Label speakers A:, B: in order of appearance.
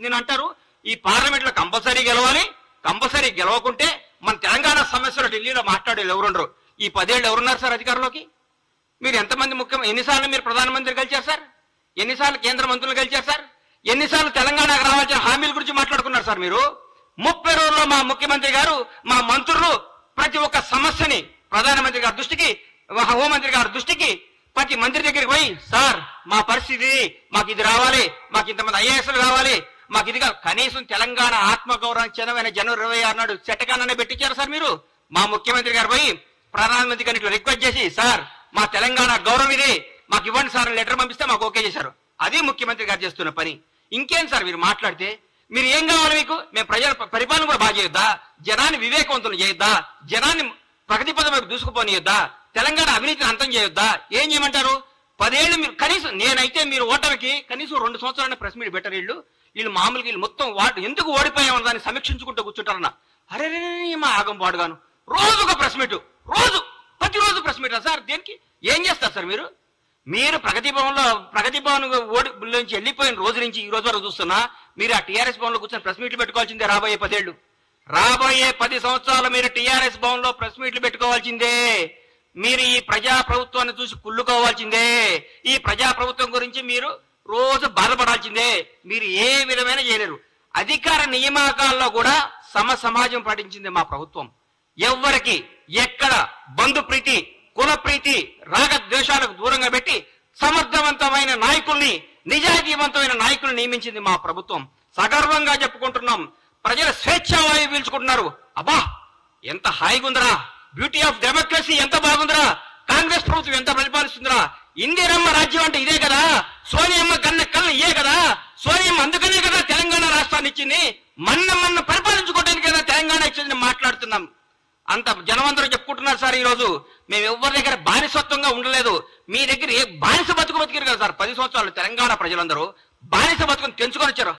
A: నేను అంటారు ఈ పార్లమెంట్ లో కంపల్సరీ గెలవాలి, కంపల్సరీ గెలవకుంటే మన తెలంగాణ సమస్యలు ఢిల్లీలో మాట్లాడేది ఎవరుండరు. ఈ 10 ఏళ్ళు ఎవరున్నారు సార్ అధికారంలోకి? మీరు ఎంతమంది ఎన్నిసార్లు మీరు ప్రధానమంత్రి గెలిచారు సార్? ఎన్నిసార్లు కేంద్ర మంత్రులు గెలిచారు సార్? ఎన్నిసార్లు తెలంగాణకు రావాల్సిన హామీల గురించి మాట్లాడుకున్నారు సార్ మీరు? 30 రోజుల్లో మా ముఖ్యమంత్రి గారు, మా మంత్రులు ప్రతి ఒక్క సమస్యని ప్రధానమంత్రి గారి దృష్టికి, హోంమంత్రి గారి దృష్టికి, ప్రతి మంత్రి దగ్గరికి పోయి సార్ మా పరిస్థితి, మాకు ఇది రావాలి, మాకు ఇంతమంది ఐఏఎస్లు కావాలి, మాకు ఇది కాదు. కనీసం తెలంగాణ ఆత్మగౌరవం చెందమైన జనవరి 26 నాడు చట్టకాన్ని పెట్టించారు సార్ మీరు. మా ముఖ్యమంత్రి గారు పోయి ప్రధానమంత్రి గారిని రిక్వెస్ట్ చేసి సార్ మా తెలంగాణ గౌరవం ఇది, మాకు ఇవ్వండి సార్ లెటర్ పంపిస్తే మాకు ఓకే చేశారు. అది ముఖ్యమంత్రి గారు చేస్తున్న పని. ఇంకేం సార్ మీరు మాట్లాడితే? మీరు ఏం కావాలి మీకు? మేము ప్రజల పరిపాలన కూడా బాగా చేయొద్దా? జనాన్ని వివేకవంతులు చేయొద్దా? జనాన్ని ప్రగతి పదం వైపు దూసుకుపోనియొద్దా? తెలంగాణ అవినీతిని అంతం చేయొద్దా? ఏం చేయమంటారు? 10 ఏళ్ళు మీరు కనీసం, నేనైతే మీరు ఓటమికి కనీసం 2 సంవత్సరాల ప్రెస్ మీట్ పెట్టారు. వీళ్ళు మామూలుగా వీళ్ళు మొత్తం ఎందుకు ఓడిపోయామని దాన్ని సమీక్షించుకుంటూ కూర్చుంటారన్న. అరే మా ఆగం పాడుగాను రోజు ఒక ప్రెస్ మీట్, ప్రతిరోజు ప్రెస్ మీట్ సార్. దేనికి? ఏం చేస్తారు సార్ మీరు? మీరు ప్రగతి భవన్ నుంచి వెళ్ళిపోయిన రోజు నుంచి ఈ రోజు వరకు చూస్తున్నా మీరు ఆ టీఆర్ఎస్ భవన్ లో కూర్చొని ప్రెస్ మీట్లు పెట్టుకోవాల్సిందే. రాబోయే 10 ఏళ్ళు, రాబోయే 10 సంవత్సరాలు మీరు టీఆర్ఎస్ భవన్ లో ప్రెస్ మీట్లు పెట్టుకోవాల్సిందే. మీరు ఈ ప్రజా ప్రభుత్వాన్ని చూసి కుళ్ళుకోవాల్సిందే. ఈ ప్రజా ప్రభుత్వం గురించి మీరు రోజు బాధపడాల్సిందే. మీరు ఏ విధమైన చేయలేరు. అధికార నియామకాల్లో కూడా సమాజం పాటించింది మా ప్రభుత్వం. ఎవ్వరికి ఎక్కడ బంధు ప్రీతి, కుల ప్రీతి, రాగ ద్వేషాలకు దూరంగా పెట్టి సమర్థవంతమైన నాయకుల్ని, నిజాయితీవంతమైన నాయకుల్ని నియమించింది మా ప్రభుత్వం. సగర్వంగా చెప్పుకుంటున్నాం. ప్రజల స్వేచ్ఛావాయువు పీల్చుకుంటున్నారు. అబ్బా ఎంత హాయిగుందరా, బ్యూటీ ఆఫ్ డెమోక్రసీ ఎంత బాగుందిరా, కాంగ్రెస్ ప్రభుత్వం ఎంత పరిపాలిస్తుందిరా, ఇందిరమ్మ రాజ్యం అంటే ఇదే కదా, సోనియమ్మ కన్న కళ్ళు ఇయే కదా, సోనియమ్మ అందుకనే కదా తెలంగాణ రాష్ట్రాన్ని ఇచ్చింది, మన పరిపాలించుకోవడానికి కదా తెలంగాణ ఇచ్చింది మాట్లాడుతున్నాం. అంత జనమందరూ చెప్పుకుంటున్నారు సార్. ఈ రోజు మేము ఎవరి దగ్గర బానిసత్వంగా ఉండలేదు. మీ దగ్గర ఏ బానిస బతుకు బతికారు కదా సార్ 10 సంవత్సరాలు తెలంగాణ ప్రజలందరూ బానిస బతుకుని తెంచుకొని వచ్చారు.